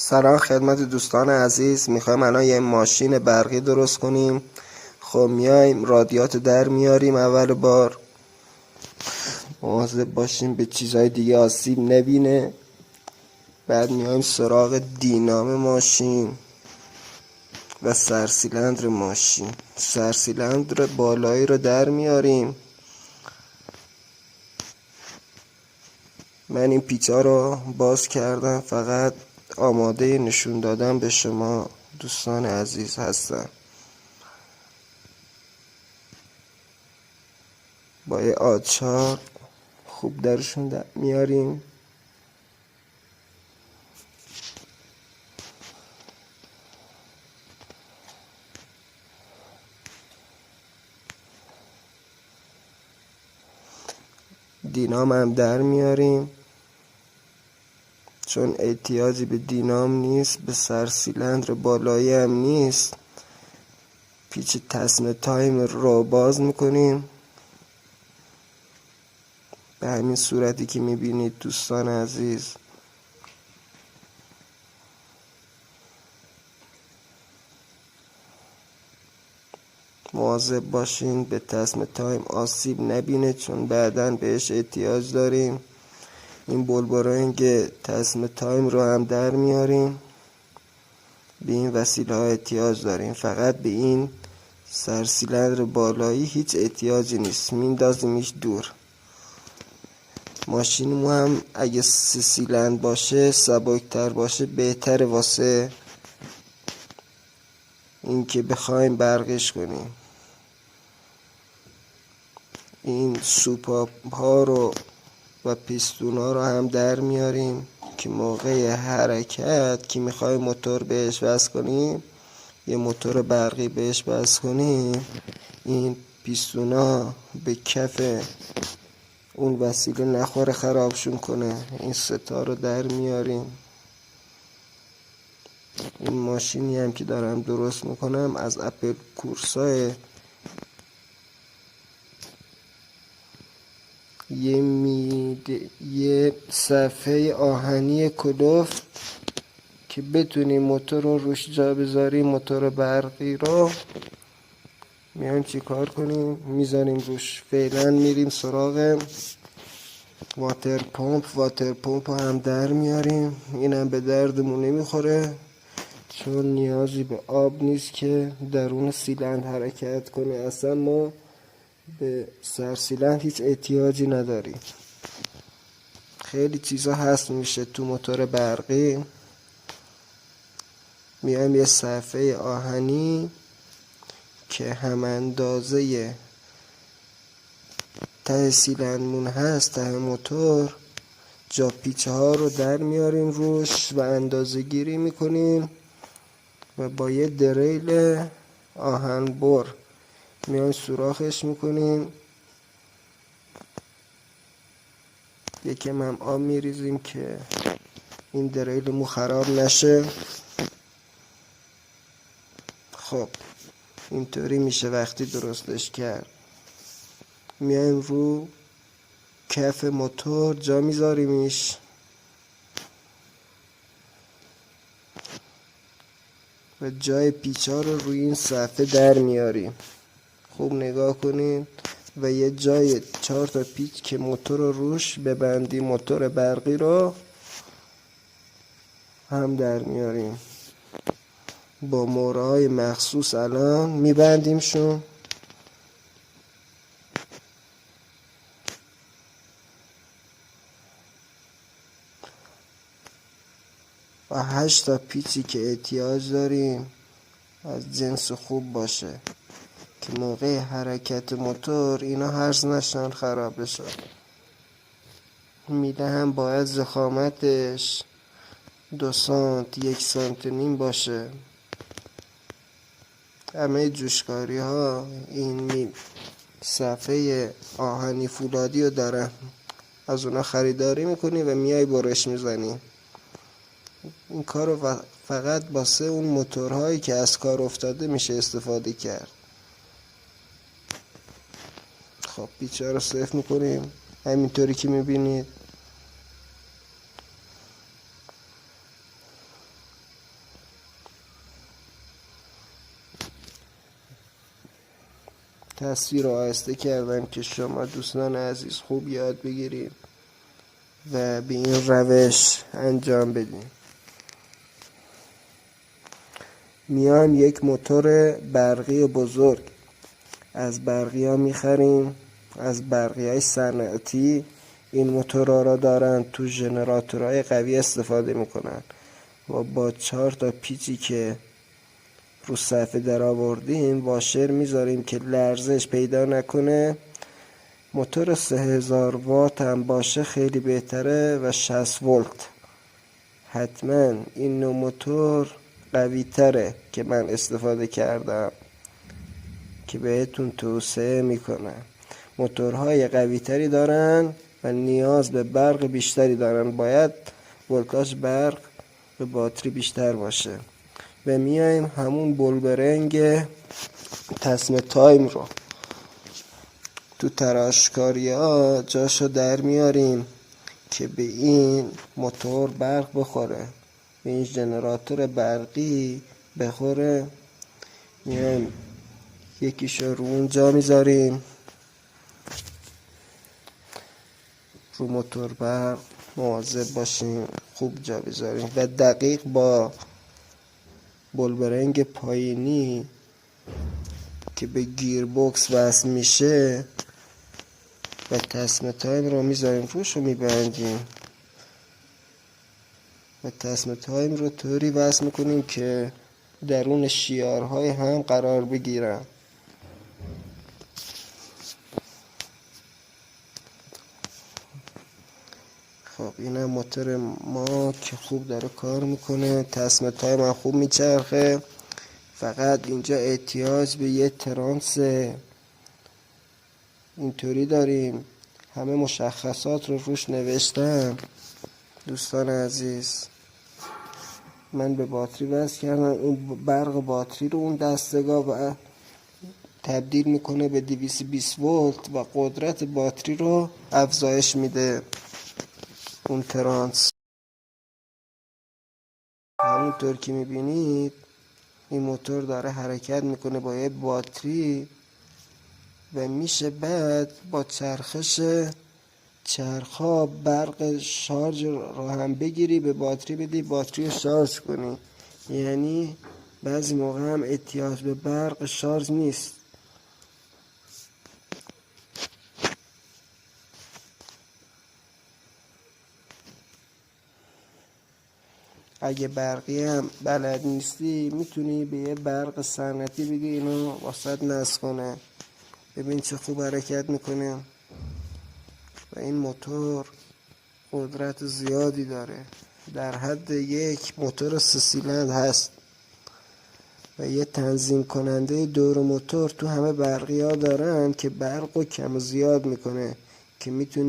سلام خدمت دوستان عزیز. میخوایم الان یه ماشین برقی درست کنیم. خب میایم رادیاتو در میاریم. اول بار مواظب باشیم به چیزهای دیگه آسیب نبینه. بعد میایم سراغ دینام ماشین و سرسیلندر ماشین. سرسیلندر بالایی رو در میاریم. من این پیچا رو باز کردم، فقط آماده نشون دادم به شما دوستان عزیز هستم. با یه آچار خوب درشون در میاریم. دینام هم در میاریم، چون احتیاجی به دینام نیست، به سرسیلندر بالایی هم نیست. پیچ تسمه تایم رو باز میکنیم به همین صورتی که میبینید دوستان عزیز. مواظب باشین به تسمه تایم آسیب نبینه، چون بعداً بهش احتیاج داریم. این بلبرنگ تسمه تایم رو هم در میاریم. به این وسیله ها احتیاج داریم، فقط به این سرسیلندر بالایی هیچ احتیاجی نیست، میندازیمش دور. ماشینمو هم اگه 3 سیلندر باشه، سبکتر باشه، بهتره واسه این که بخوایم برقش کنیم. این سوپاپ ها رو و پیستون ها رو هم در میاریم که موقع حرکت که میخوایم موتور بهش وصل کنیم، یه موتور برقی بهش وصل کنیم، این پیستون ها به کف اون وسیله نخوره خرابشون کنه. این ستا رو در میاریم. این ماشینی هم که دارم درست میکنم از اپل کورسای یه صفحه آهنی کلوف که بتونیم موتور رو روش جا بذاریم. موتور برقی رو میایم چی کار کنیم؟ میذاریم روش. فعلا میریم سراغ واتر پمپ هم در میاریم. اینم به دردمون نمیخوره، چون نیازی به آب نیست که درون سیلندر حرکت کنه. اصلا ما به سرسیلندر هیچ احتیاجی نداریم. خیلی چیزا هست میشه تو موتور برقی. میایم یه صفحه آهنی که هم اندازه ته سیلندرمون هست، ته موتور، جا پیچه ها رو در میاریم روش و اندازه گیری میکنیم و با یه دریل آهن بر میایم سوراخش میکنیم. یکم هم آب میریزیم که این دریلمون خراب نشه. خب اینطوری میشه وقتی درستش کرد. میایم رو کف موتور جا میذاریمش و جای پیچا رو روی این صفحه در میاریم. خوب نگاه کنین و یه جای 4 تا پیچ که موتور رو روش ببندیم، موتور برقی رو هم در میاریم با مهره‌های مخصوص. الان میبندیمشون و 8 تا پیچی که احتیاج داریم از جنس خوب باشه که موقع حرکت موتور اینا هرز نشن، خراب بشن. میله هم باید ضخامتش 2 سانت 1 سانت و نیم باشه. همه جوشکاری ها این صفحه آهنی فولادی رو دارن، از اونا خریداری میکنی و میای برش میزنی. این کار رو فقط واسه اون موتورهایی که از کار افتاده میشه استفاده کرد. خب پیچه رو صفر میکنیم همینطوری که میبینید. تصویر رو آهسته کردم که شما دوستان عزیز خوب یاد بگیرید و به این روش انجام بدیم. میایم یک موتور برقی بزرگ از برقی ها میخریم، از برقی های صنعتی. این موتورها را دارن تو ژنراتورهای قوی استفاده میکنن و با 4 تا پیچی که رو صفحه در آوردیم واشر میذاریم که لرزش پیدا نکنه. موتور 3000 وات هم باشه خیلی بهتره و 60 ولت. حتما این نوع موتور قوی تره که من استفاده کردم که بهتون توصیه میکنم. موتورهای قوی تری دارن و نیاز به برق بیشتری دارن، باید ولتاژ برق به باتری بیشتر باشه. و میایم همون بولبرنگ تسمه تایم رو تو تراشکاری ها جاشو در میاریم که به این موتور برق بخوره، به این ژنراتور برقی بخوره. میایم یکیشو رو اونجا میذاریم رو موتور برق. مواظب باشیم خوب جا بذاریم و دقیق با بولبرنگ پایینی که به گیر بوکس وصل میشه و تسمه تایم رو میذاریم روش رو میبندیم و تسمه تایم رو طوری وصل میکنیم که درون شیارهای هم قرار بگیرن. خب اینم موتور ما که خوب داره کار میکنه، تسمه تایم هم خوب میچرخه. فقط اینجا احتیاج به یه ترانس اینطوری داریم. همه مشخصات رو روش نوشتم دوستان عزیز. من به باتری وصل کردم، اون برق باتری رو اون دستگاه و تبدیل میکنه به 220 ولت و قدرت باتری رو افزایش میده. اون ترانس همونطور که میبینید این موتور داره حرکت میکنه با یه باتری و میشه بعد با چرخش چرخا برق شارژ رو هم بگیری به باتری بدی، باتری رو شارژ کنی. یعنی بعضی موقع هم احتیاج به برق شارژ نیست. اگه برقی هم بلد نیستی میتونی به یه برق صنعتی بگی اینو واسط نصب کنه. ببین چه خوب حرکت میکنه و این موتور قدرت زیادی داره، در حد یک موتور 3 سیلندر هست و یه تنظیم کننده دور موتور تو همه برقی ها دارن که برق رو کم و زیاد میکنه که میتونی